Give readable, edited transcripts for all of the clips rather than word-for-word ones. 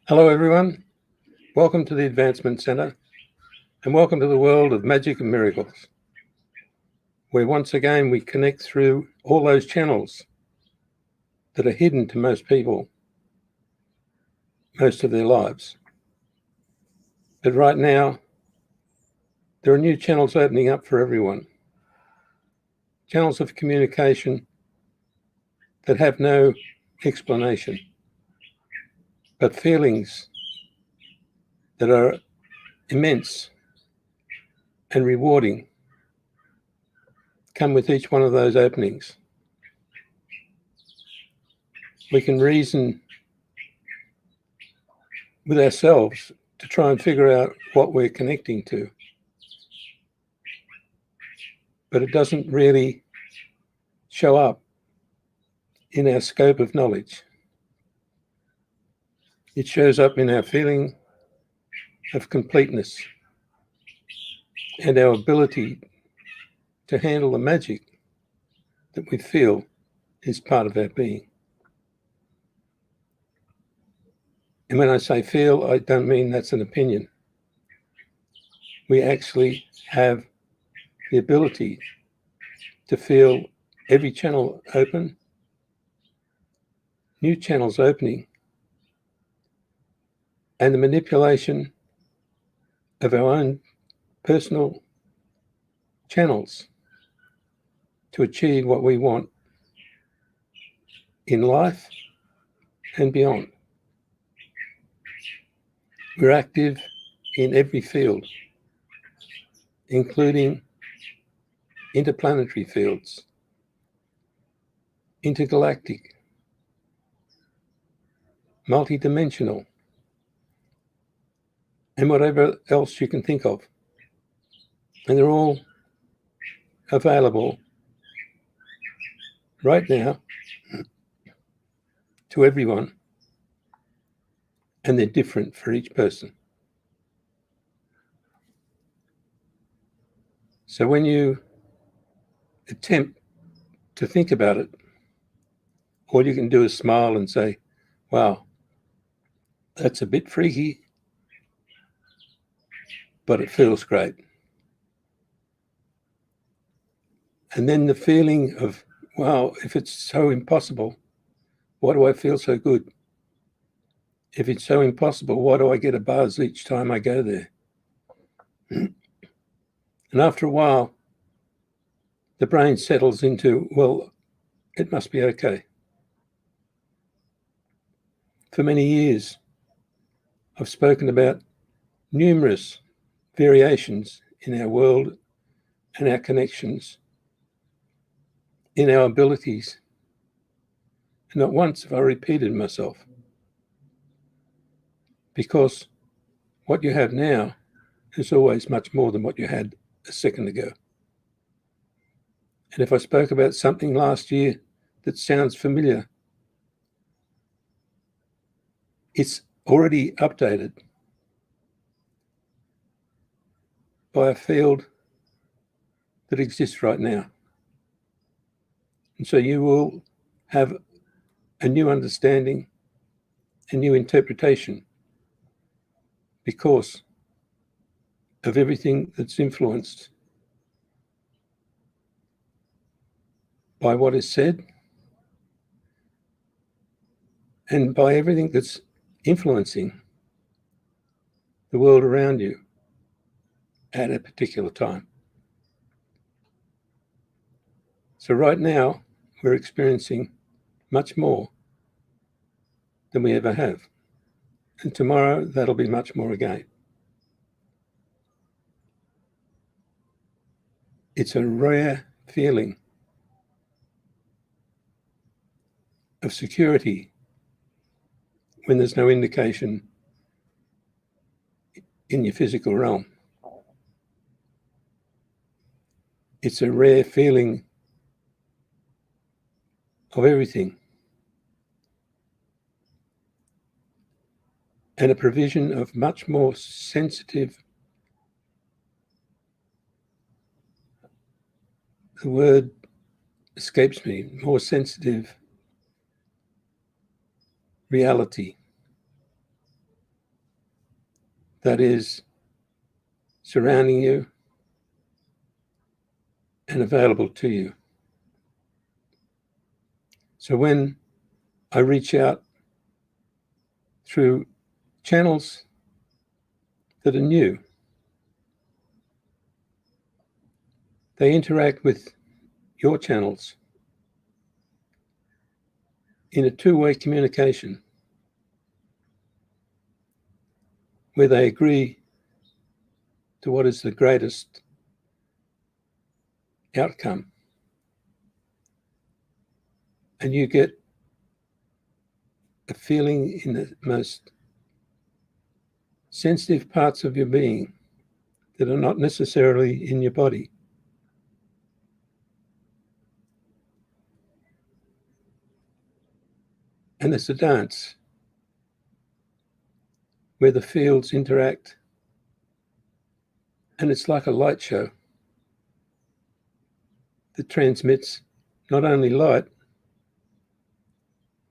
Hello, everyone. Welcome to the Advancement Centre and welcome to the world of magic and miracles, where once again we connect through all those channels that are hidden to most people most of their lives. But right now, there are new channels opening up for everyone. Channels of communication that have no explanation, but feelings that are immense and rewarding come with each one of those openings. We can reason with ourselves to try and figure out what we're connecting to. But it doesn't really show up in our scope of knowledge. It shows up in our feeling of completeness and our ability to handle the magic that we feel is part of our being. And when I say feel, I don't mean that's an opinion. We actually have the ability to feel every channel open, new channels opening, and the manipulation of our own personal channels to achieve what we want in life and beyond. We're active in every field, including interplanetary fields, intergalactic, multidimensional, and whatever else you can think of. And they're all available right now to everyone, and they're different for each person. So when you attempt to think about it, all you can do is smile and say, wow, that's a bit freaky, but it feels great. And then the feeling of, wow, if it's so impossible, why do I feel so good? If it's so impossible, why do I get a buzz each time I go there? And after a while, the brain settles into, well, it must be okay. For many years, I've spoken about numerous variations in our world and our connections, in our abilities. And not once have I repeated myself. Because what you have now is always much more than what you had a second ago. And if I spoke about something last year that sounds familiar, it's already updated by a field that exists right now. And so you will have a new understanding, a new interpretation, because of everything that's influenced by what is said and by everything that's influencing the world around you at a particular time. So right now, we're experiencing much more than we ever have. And tomorrow, that'll be much more again. It's a rare feeling of security when there's no indication in your physical realm. It's a rare feeling of everything, and a provision of much more sensitive, the word escapes me, more sensitive reality that is surrounding you and available to you. So when I reach out through channels that are new, they interact with your channels in a two-way communication where they agree to what is the greatest outcome. And you get a feeling in the most sensitive parts of your being that are not necessarily in your body. And it's a dance where the fields interact, and it's like a light show that transmits not only light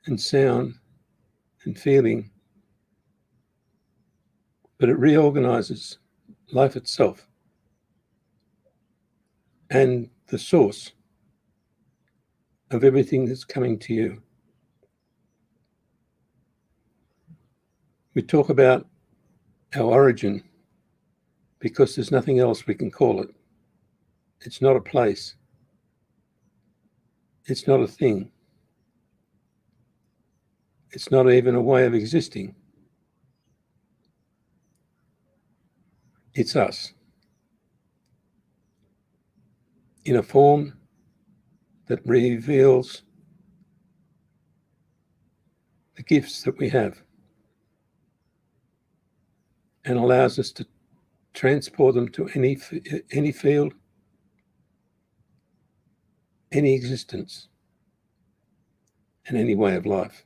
and sound and feeling, but it reorganizes life itself and the source of everything that's coming to you. We talk about our origin because there's nothing else we can call it. It's not a place. It's not a thing. It's not even a way of existing. It's us in a form that reveals the gifts that we have and allows us to transport them to any field, any existence, and any way of life.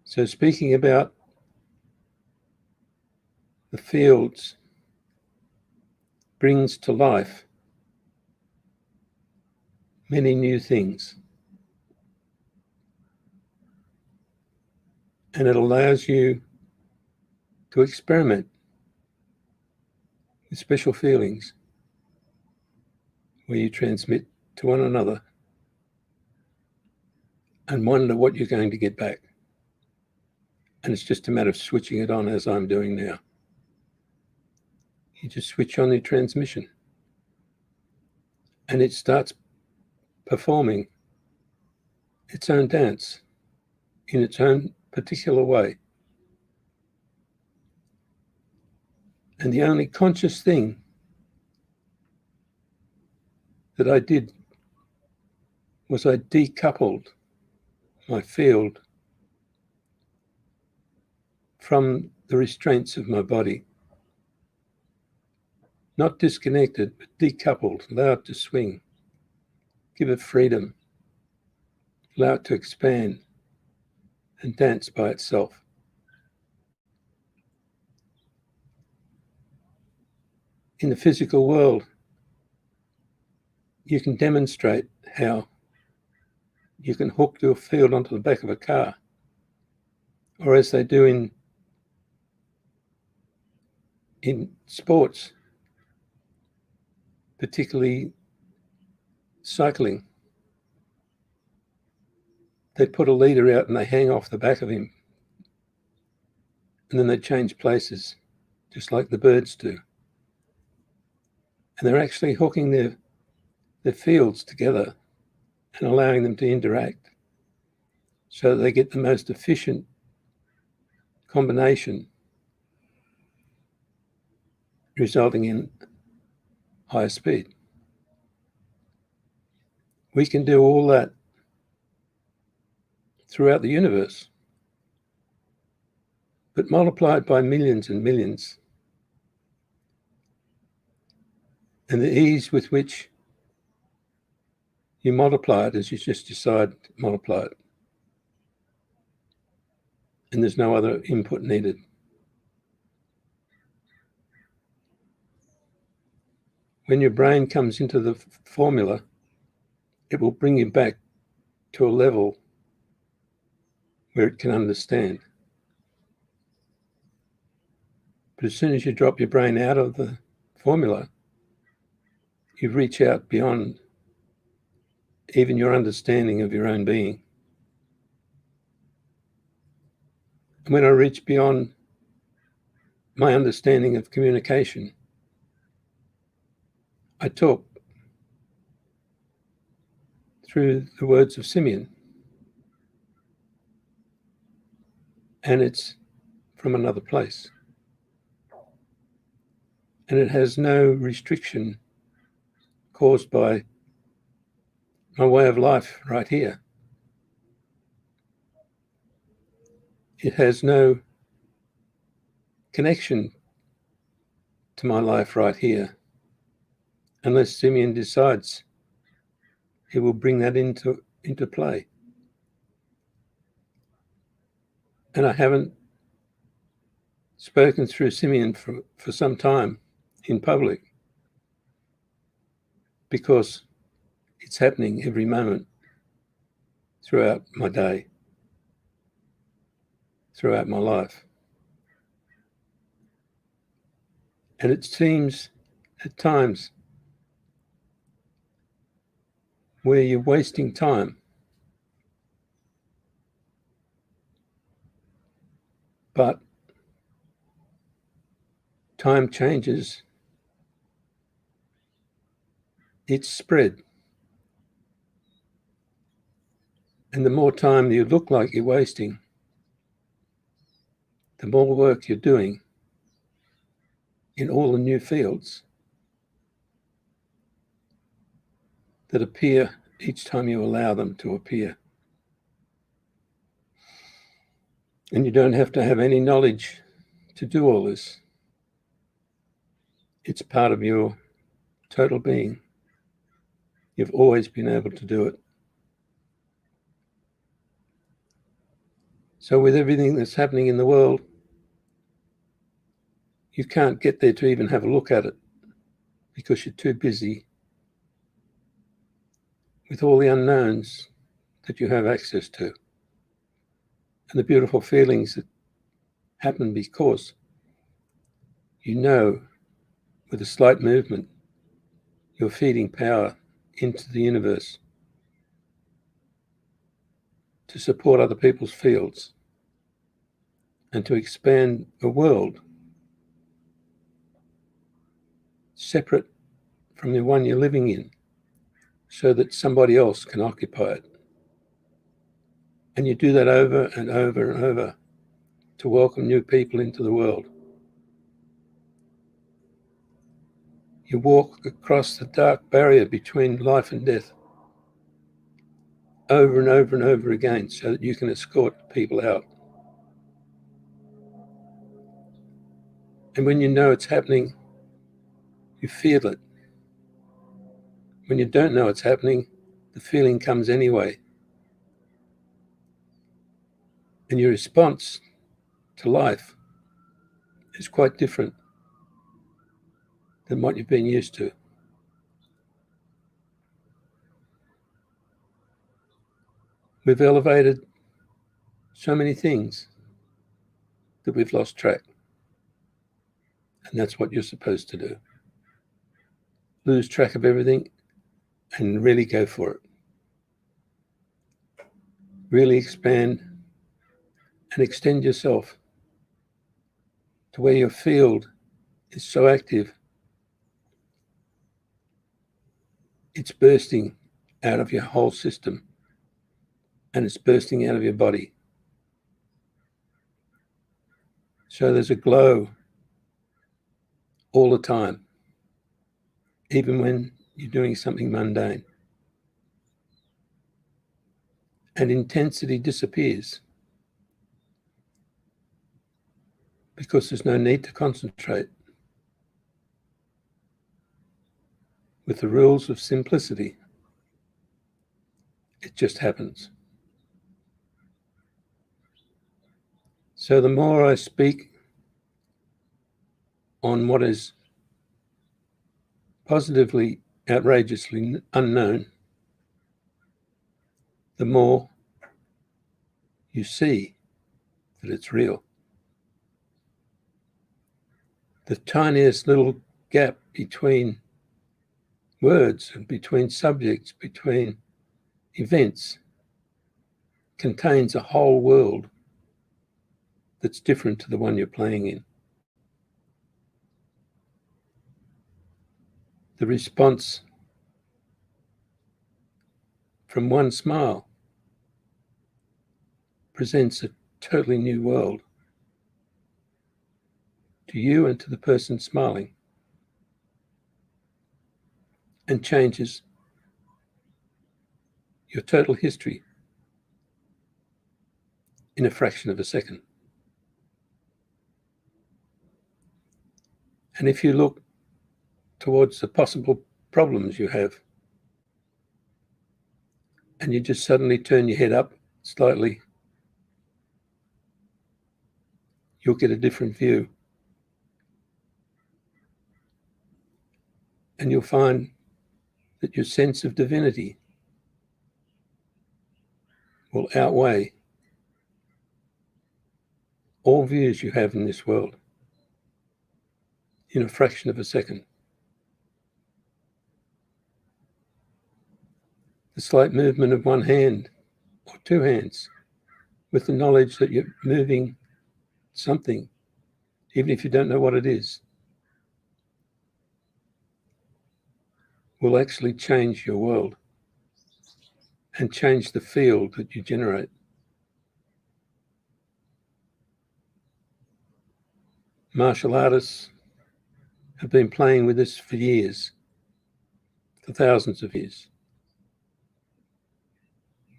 So speaking about the fields brings to life many new things. And it allows you to experiment with special feelings where you transmit to one another and wonder what you're going to get back. And it's just a matter of switching it on as I'm doing now. You just switch on the transmission and it starts performing its own dance in its own particular way. And the only conscious thing that I did was I decoupled my field from the restraints of my body. Not disconnected, but decoupled, allow it to swing, give it freedom, allow it to expand and dance by itself. In the physical world, you can demonstrate how you can hook your field onto the back of a car, or as they do in sports, particularly cycling. They put a leader out and they hang off the back of him, and then they change places, just like the birds do. And they're actually hooking their fields together and allowing them to interact so that they get the most efficient combination, resulting in higher speed. We can do all that throughout the universe, but multiplied by millions and millions. And the ease with which you multiply it is you just decide to multiply it. And there's no other input needed. When your brain comes into the formula, it will bring you back to a level where it can understand. But as soon as you drop your brain out of the formula, you reach out beyond even your understanding of your own being. And when I reach beyond my understanding of communication, I talk through the words of Simeon. And it's from another place. And it has no restriction caused by my way of life right here. It has no connection to my life right here, unless Simeon decides he will bring that into play. And I haven't spoken through Simeon for some time in public, because it's happening every moment throughout my day, throughout my life. And it seems at times where you're wasting time, but time changes its spread. And the more time you look like you're wasting, the more work you're doing in all the new fields that appear each time you allow them to appear. And you don't have to have any knowledge to do all this. It's part of your total being. You've always been able to do it. So with everything that's happening in the world, you can't get there to even have a look at it, because you're too busy with all the unknowns that you have access to, and the beautiful feelings that happen because you know, with a slight movement, you're feeding power into the universe to support other people's fields and to expand a world separate from the one you're living in, so that somebody else can occupy it. And you do that over and over and over to welcome new people into the world. You walk across the dark barrier between life and death over and over and over again, so that you can escort people out. And when you know it's happening, you feel it. When you don't know it's happening, the feeling comes anyway. And your response to life is quite different than what you've been used to. We've elevated so many things that we've lost track. And that's what you're supposed to do. Lose track of everything and really go for it. Really expand and extend yourself to where your field is so active, it's bursting out of your whole system, and it's bursting out of your body. So there's a glow all the time, even when you're doing something mundane. And intensity disappears because there's no need to concentrate. With the rules of simplicity, it just happens. So the more I speak on what is positively, outrageously unknown, the more you see that it's real. The tiniest little gap between words and between subjects, between events, contains a whole world that's different to the one you're playing in. The response from one smile presents a totally new world to you and to the person smiling, and changes your total history in a fraction of a second. And if you look towards the possible problems you have, and you just suddenly turn your head up slightly, you'll get a different view. And you'll find that your sense of divinity will outweigh all views you have in this world in a fraction of a second. The slight movement of one hand or two hands with the knowledge that you're moving something, even if you don't know what it is, will actually change your world and change the field that you generate. Martial artists have been playing with this for years, for thousands of years,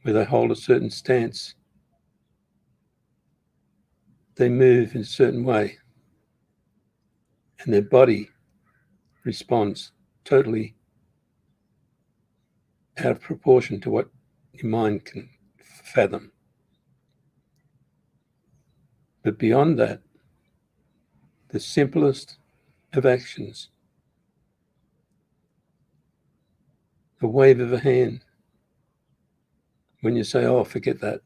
where they hold a certain stance, they move in a certain way, and their body responds totally out of proportion to what your mind can fathom. But beyond that, the simplest of actions, the wave of a hand, when you say, oh, forget that,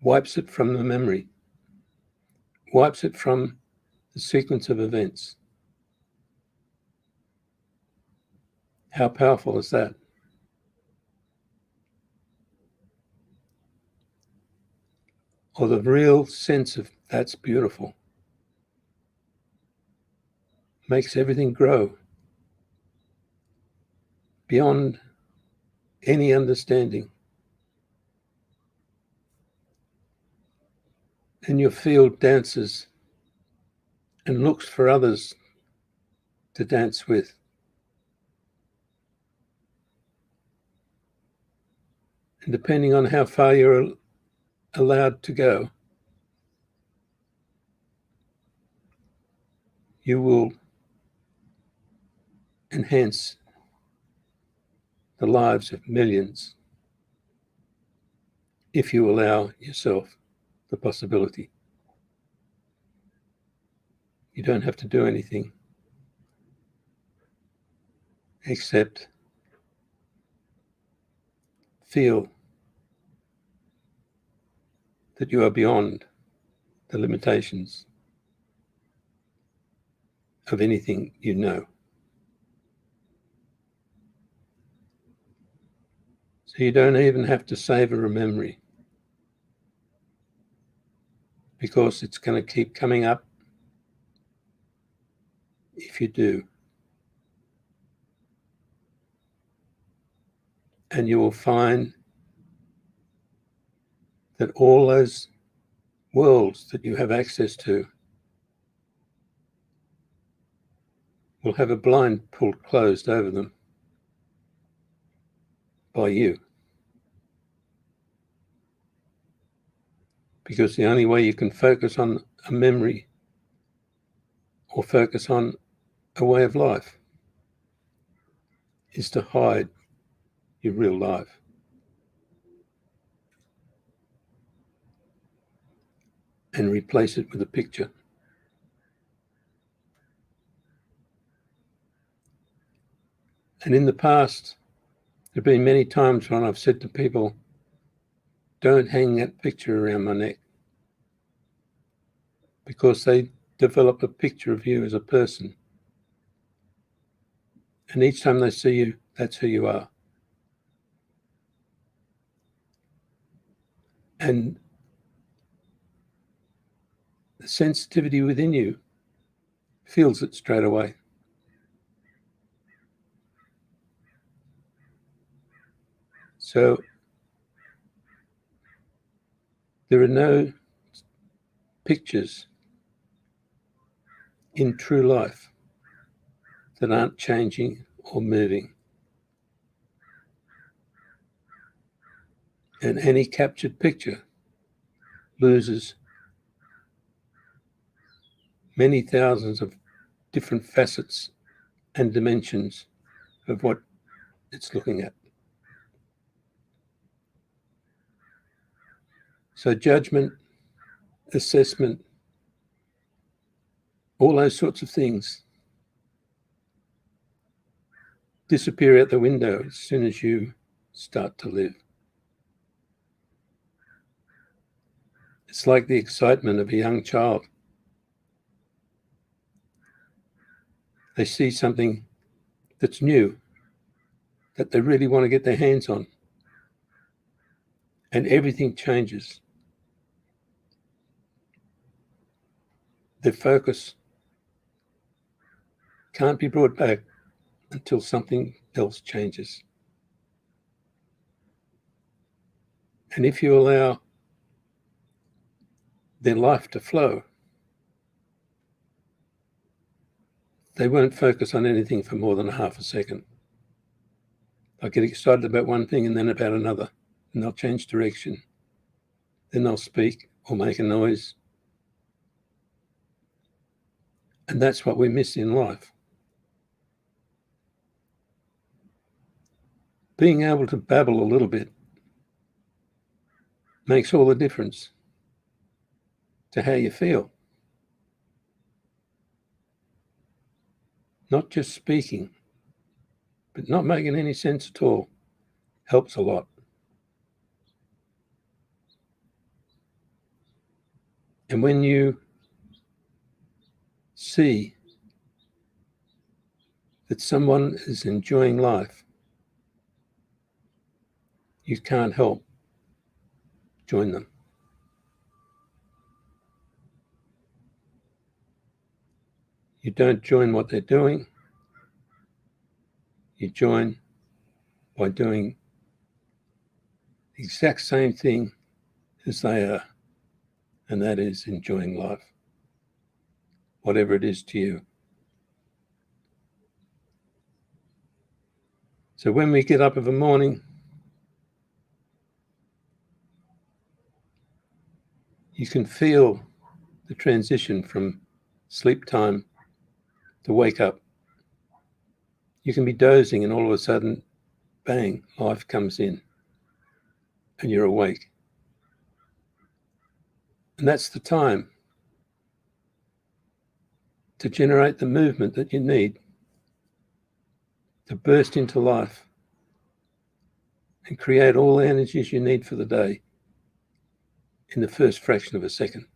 wipes it from the memory, wipes it from the sequence of events. How powerful is that? Or the real sense of that's beautiful makes everything grow beyond any understanding. And your field dances and looks for others to dance with. And depending on how far you're allowed to go, you will enhance the lives of millions if you allow yourself the possibility. You don't have to do anything except feel that you are beyond the limitations of anything you know. So you don't even have to savor a memory, because it's going to keep coming up if you do. And you will find that all those worlds that you have access to will have a blind pulled closed over them by you. Because the only way you can focus on a memory or focus on a way of life is to hide your real life. And replace it with a picture. And in the past, there have been many times when I've said to people, don't hang that picture around my neck, because they develop a picture of you as a person. And each time they see you, that's who you are. And the sensitivity within you feels it straight away. So there are no pictures in true life that aren't changing or moving. And any captured picture loses many thousands of different facets and dimensions of what it's looking at. So judgment, assessment, all those sorts of things disappear out the window as soon as you start to live. It's like the excitement of a young child. They see something that's new, that they really want to get their hands on, and everything changes. Their focus can't be brought back until something else changes. And if you allow their life to flow, they won't focus on anything for more than a half a second. They'll get excited about one thing and then about another, and they'll change direction. Then they'll speak or make a noise. And that's what we miss in life. Being able to babble a little bit makes all the difference to how you feel. Not just speaking, but not making any sense at all helps a lot. And when you see that someone is enjoying life, you can't help join them. You don't join what they're doing. You join by doing the exact same thing as they are, and that is enjoying life, whatever it is to you. So when we get up of a morning, you can feel the transition from sleep time to wake up. You can be dozing and all of a sudden, bang, life comes in and you're awake. And that's the time to generate the movement that you need to burst into life and create all the energies you need for the day in the first fraction of a second.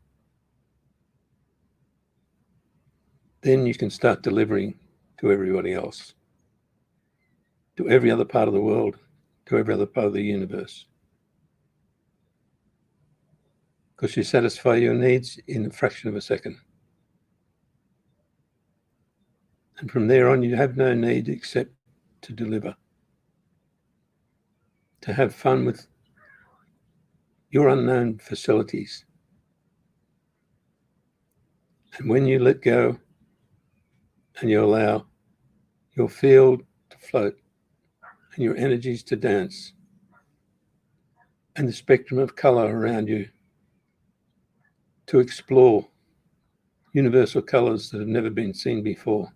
Then you can start delivering to everybody else, to every other part of the world, to every other part of the universe. Because you satisfy your needs in a fraction of a second. And from there on, you have no need except to deliver, to have fun with your unknown facilities. And when you let go and you allow your field to float and your energies to dance and the spectrum of color around you to explore universal colors that have never been seen before,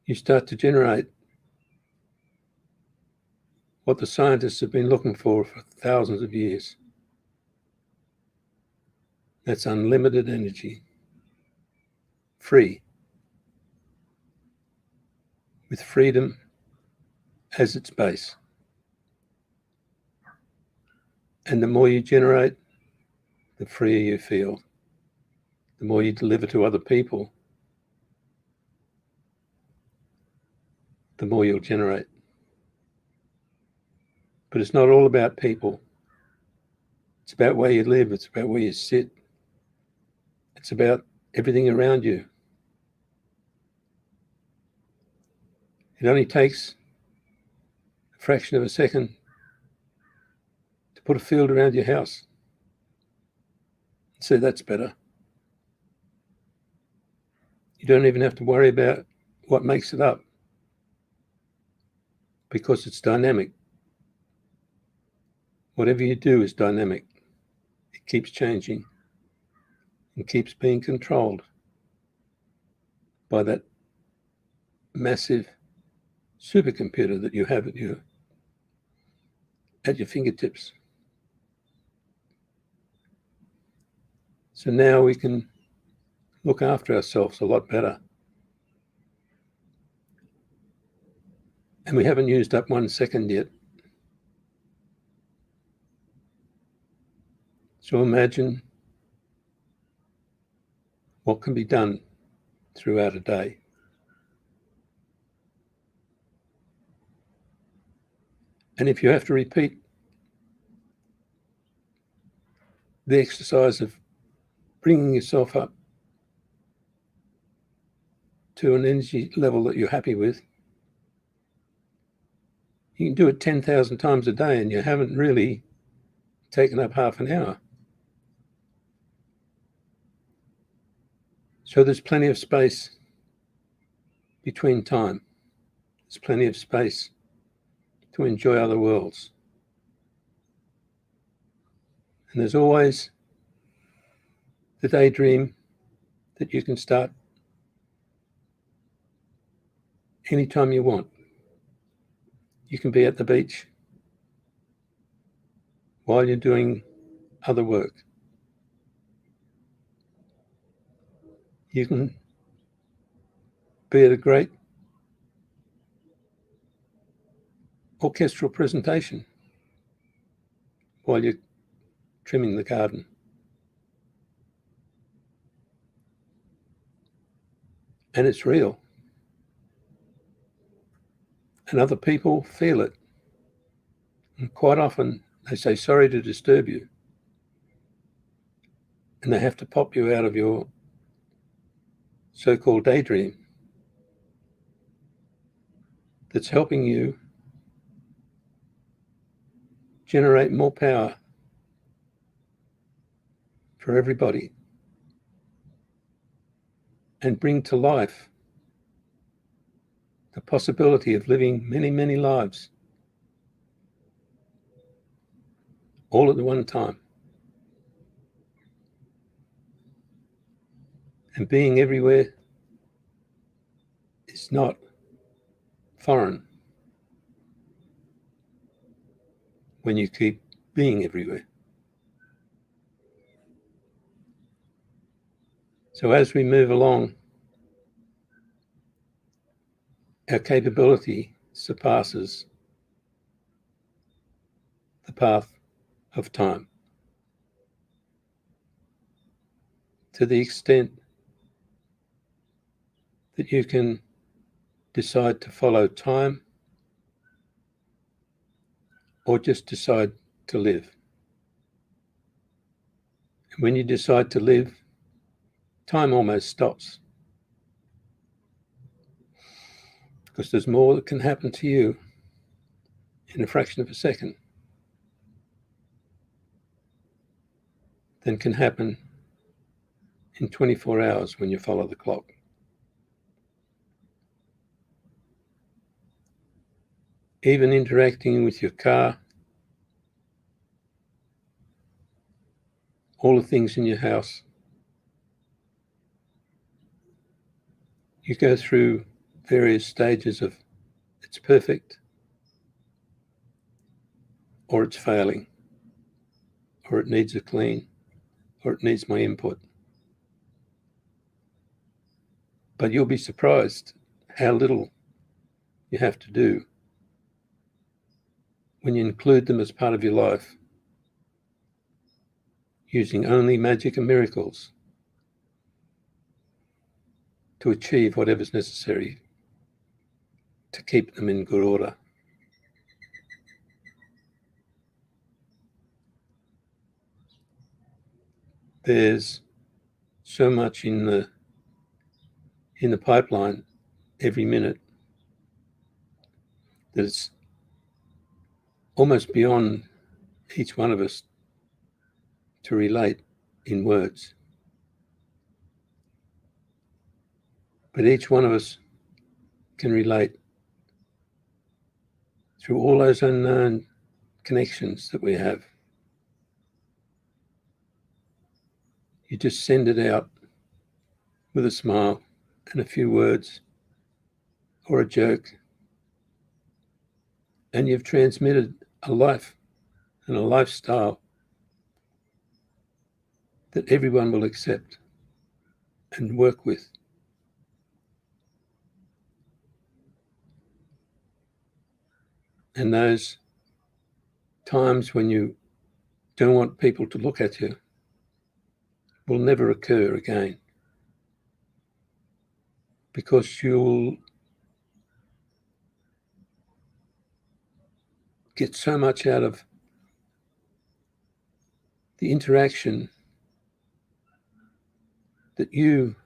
you start to generate what the scientists have been looking for thousands of years. That's unlimited energy, free, with freedom as its base. And the more you generate, the freer you feel. The more you deliver to other people, the more you'll generate. But it's not all about people. It's about where you live. It's about where you sit. It's about everything around you. It only takes a fraction of a second to put a field around your house. So that's better. You don't even have to worry about what makes it up, because it's dynamic. Whatever you do is dynamic. It keeps changing and keeps being controlled by that massive supercomputer that you have at your fingertips. So now we can look after ourselves a lot better. And we haven't used up 1 second yet. So imagine what can be done throughout a day. And if you have to repeat the exercise of bringing yourself up to an energy level that you're happy with, you can do it 10,000 times a day and you haven't really taken up half an hour. So there's plenty of space between time. There's plenty of space to enjoy other worlds. And there's always the daydream that you can start anytime you want. You can be at the beach while you're doing other work. You can be at a great orchestral presentation while you're trimming the garden. And it's real. And other people feel it. And quite often they say, sorry to disturb you. And they have to pop you out of your so-called daydream that's helping you generate more power for everybody and bring to life the possibility of living many, many lives all at the one time. And being everywhere is not foreign when you keep being everywhere. So as we move along, our capability surpasses the path of time, to the extent that you can decide to follow time or just decide to live. And when you decide to live, time almost stops, because there's more that can happen to you in a fraction of a second than can happen in 24 hours when you follow the clock. Even interacting with your car, all the things in your house, you go through various stages of it's perfect, or it's failing, or it needs a clean, or it needs my input. But you'll be surprised how little you have to do when you include them as part of your life using only magic and miracles to achieve whatever's necessary to keep them in good order. There's so much in the pipeline every minute that it's almost beyond each one of us to relate in words. But each one of us can relate through all those unknown connections that we have. You just send it out with a smile and a few words or a joke, and you've transmitted a life and a lifestyle that everyone will accept and work with. And those times when you don't want people to look at you will never occur again, because you'll get so much out of the interaction that you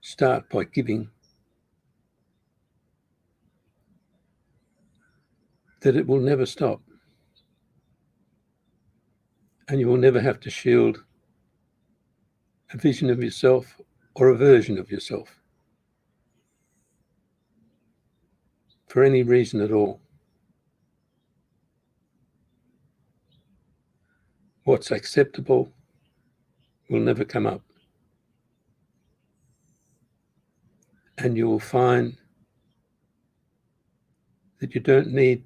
start by giving, that it will never stop. And you will never have to shield a vision of yourself or a version of yourself for any reason at all. What's acceptable will never come up. And you will find that you don't need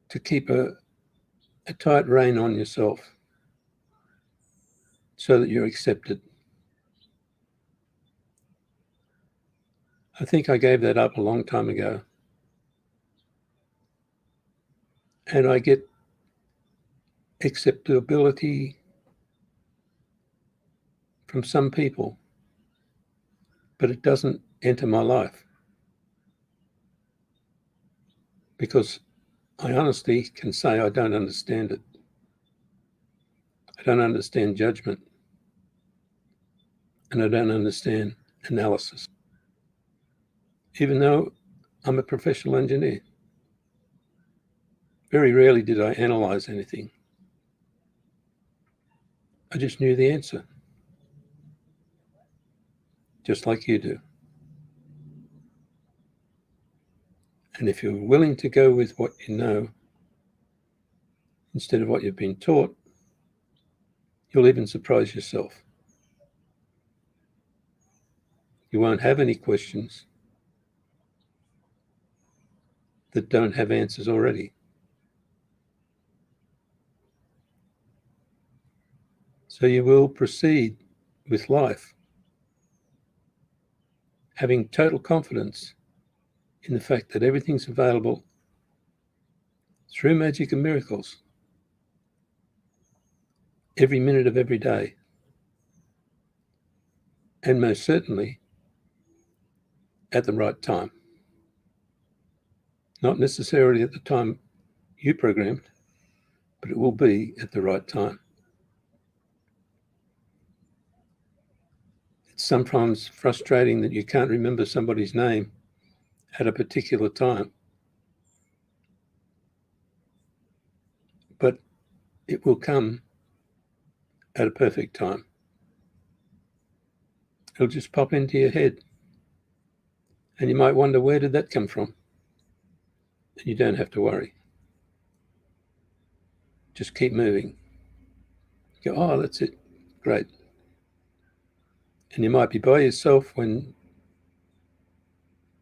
to keep a tight rein on yourself so that you're accepted. I think I gave that up a long time ago. And I get acceptability from some people, but it doesn't enter my life, because I honestly can say I don't understand it. I don't understand judgment, and I don't understand analysis. Even though I'm a professional engineer, very rarely did I analyze anything. I just knew the answer, just like you do. And if you're willing to go with what you know instead of what you've been taught, you'll even surprise yourself. You won't have any questions that don't have answers already. So you will proceed with life having total confidence in the fact that everything's available through magic and miracles every minute of every day. And most certainly at the right time. Not necessarily at the time you programmed, but it will be at the right time. It's sometimes frustrating that you can't remember somebody's name at a particular time, but it will come at a perfect time. It'll just pop into your head, and you might wonder, where did that come from? And you don't have to worry. Just keep moving. Go, oh, that's it. Great. And you might be by yourself when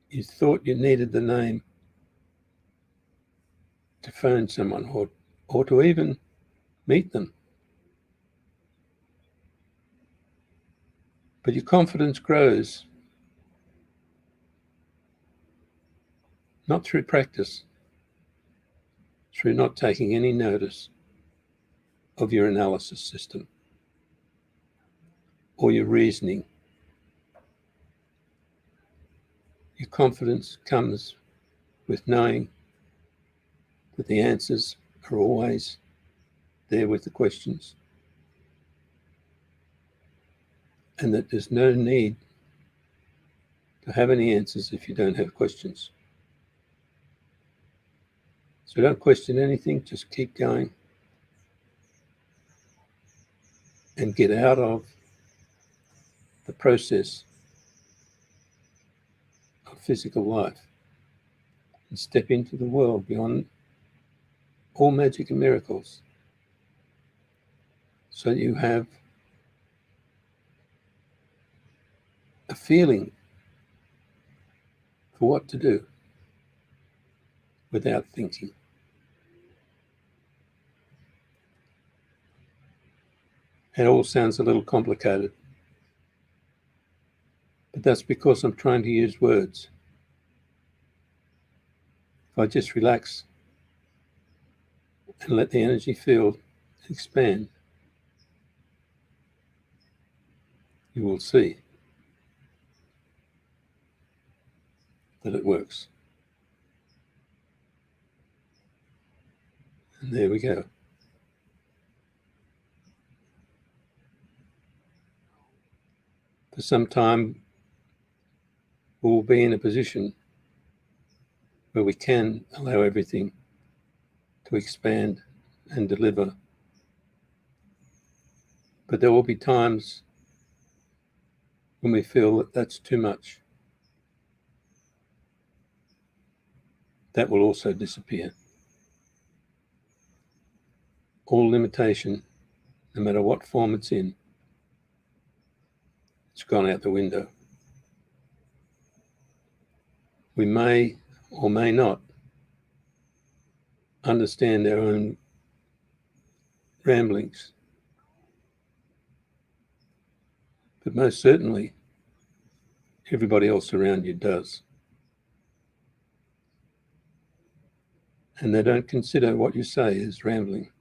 you thought you needed the name to phone someone or to even meet them. But your confidence grows not through practice, through not taking any notice of your analysis system or your reasoning. Your confidence comes with knowing that the answers are always there with the questions, and that there's no need to have any answers if you don't have questions. So don't question anything, just keep going and get out of the process of physical life and step into the world beyond all magic and miracles, so that you have a feeling for what to do without thinking. It all sounds a little complicated, but that's because I'm trying to use words. If I just relax and let the energy field expand, you will see that it works. And there we go. For some time, we will be in a position where we can allow everything to expand and deliver. But there will be times when we feel that that's too much. That will also disappear. All limitation, no matter what form it's in, it's gone out the window. We may or may not understand our own ramblings, but most certainly everybody else around you does. And they don't consider what you say as rambling,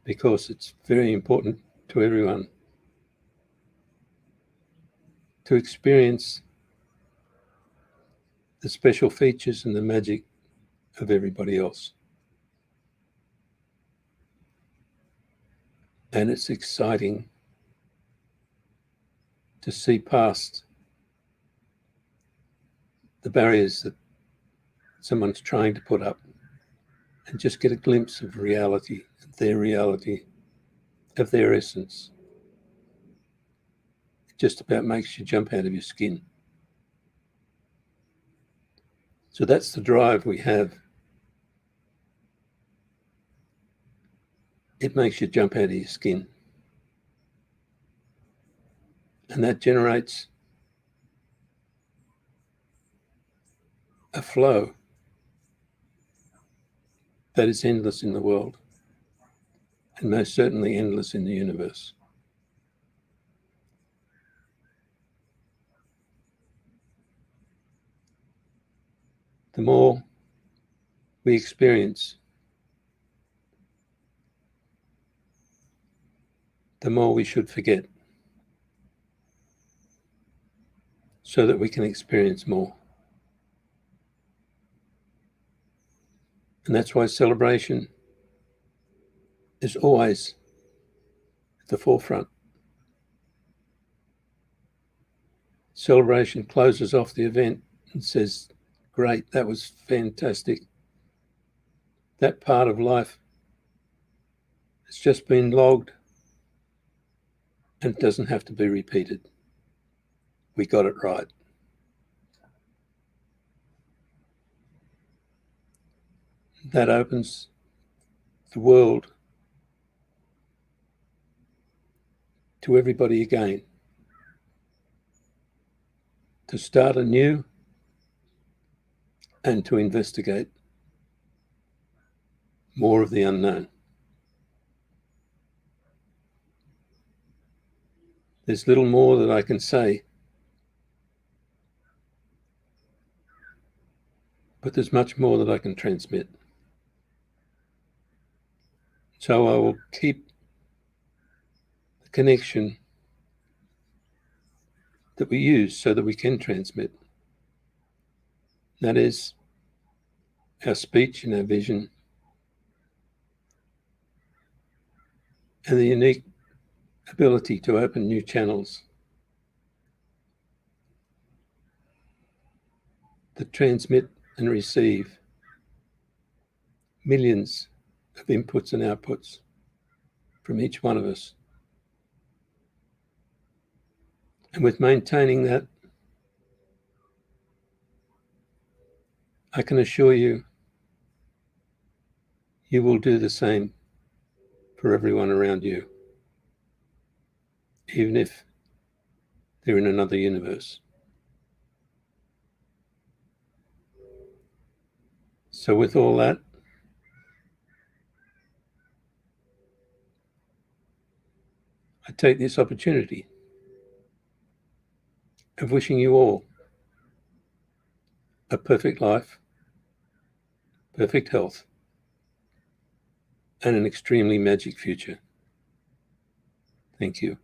because it's very important to everyone to experience the special features and the magic of everybody else. And it's exciting to see past the barriers that someone's trying to put up and just get a glimpse of reality, of their essence. It just about makes you jump out of your skin. So that's the drive we have. It makes you jump out of your skin. And that generates a flow that is endless in the world, and most certainly endless in the universe. The more we experience, the more we should forget, so that we can experience more. And that's why celebration is always at the forefront. Celebration closes off the event and says, great, that was fantastic. That part of life has just been logged and it doesn't have to be repeated. We got it right. That opens the world to everybody again, to start anew and to investigate more of the unknown. There's little more that I can say, but there's much more that I can transmit. So I will keep the connection that we use so that we can transmit. That is our speech and our vision, and the unique ability to open new channels that transmit and receive millions of inputs and outputs from each one of us. And with maintaining that, I can assure you, you will do the same for everyone around you, even if they're in another universe. So with all that, I take this opportunity of wishing you all a perfect life, perfect health, and an extremely magic future. Thank you.